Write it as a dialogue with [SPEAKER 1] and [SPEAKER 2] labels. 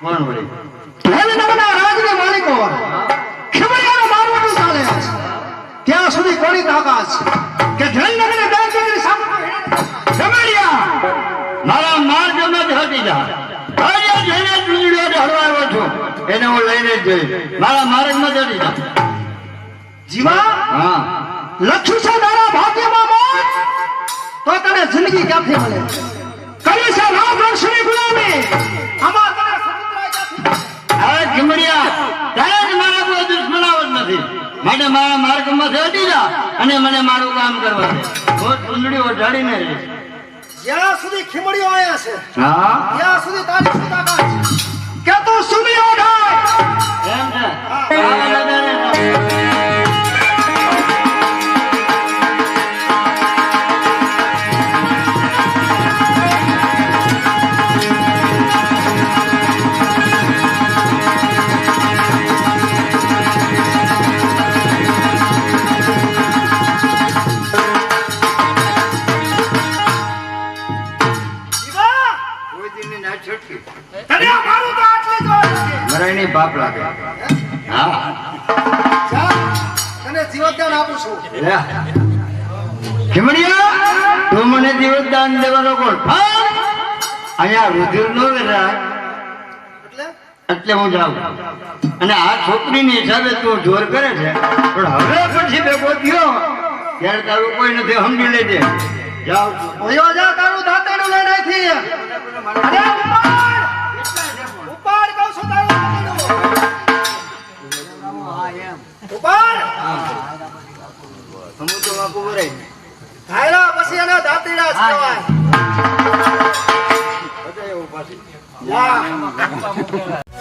[SPEAKER 1] કોણ વળી?
[SPEAKER 2] ધેલનગરના રાજના માલિકો ખીમડિયાનો મારવાનું ચાલે છે. ત્યાં સુધી કોની તાકાત છે કે ધેલનગરને દાજગીરી સામે ખીમડિયા
[SPEAKER 1] મારા માર્ગ માં જ હટી જા. આજે જેને ચૂંટણીઓ હળવાયો છું એને હું લઈને જ જઈશ. મારા માર્ગ માં જ હટી જા.
[SPEAKER 2] જીવા
[SPEAKER 1] હા,
[SPEAKER 2] લખ્યું છે તારા ભાગ્યમાં મોત, તો તને જિંદગી ક્યાંથી મળે? કરી છે રામ વંશની ગુલામી, આમાં તને સ્વતંત્રતા ક્યાંથી મળે?
[SPEAKER 1] હવે ખીમડિયા તારે જ મારા કોઈ દુશ્મનાવટ નથી. માટે મારા માર્ગ માંથી હટી જા અને મને મારું કામ કરવા દે. હું ચૂંટણીઓ ઢાળીને રહીશ.
[SPEAKER 2] જ્યાં સુધી ખીમડીઓ આયા છે
[SPEAKER 1] હા,
[SPEAKER 2] ત્યાં સુધી તારી શું તાકાત છે કે તું સુધી ઓઢાય?
[SPEAKER 1] એમ છે. આવે લગાડે.
[SPEAKER 2] જીવા,
[SPEAKER 1] કોઈ દીની ના છટકી.
[SPEAKER 2] તને આ મારું તો આટલી જ વાત છે.
[SPEAKER 1] મરાયની બાપ લાગે. હા,
[SPEAKER 2] જા, તને જીવતદાન આપું છું.
[SPEAKER 1] લે. ખીમડિયા, તું મને જીવતદાન દેવાનો કોણ? હા? અહીંયા રુધિર નો વેરાય
[SPEAKER 2] એટલે
[SPEAKER 1] એટલે હું જાઉં. અને આ છોકરીની હિસાબે તું જોર કરે છે, પણ હવે પછી ભેગો થયો ત્યારે તારું કોઈ નથી, સમજી લેજે. જાઉં છું.
[SPEAKER 2] ઓયો જા, તારું દાંતરડું લઈને અહીંથી. અરે ઉપાડ! ઉપાડ કહું છું, તારું દાંતરડું. ઉપાડ!
[SPEAKER 1] અમુક તો વાંકું ભરાય.
[SPEAKER 2] ધાયરા પછી એના દાંતરડા જ કહેવાય.
[SPEAKER 1] બધા એવું પાછું.
[SPEAKER 2] જા.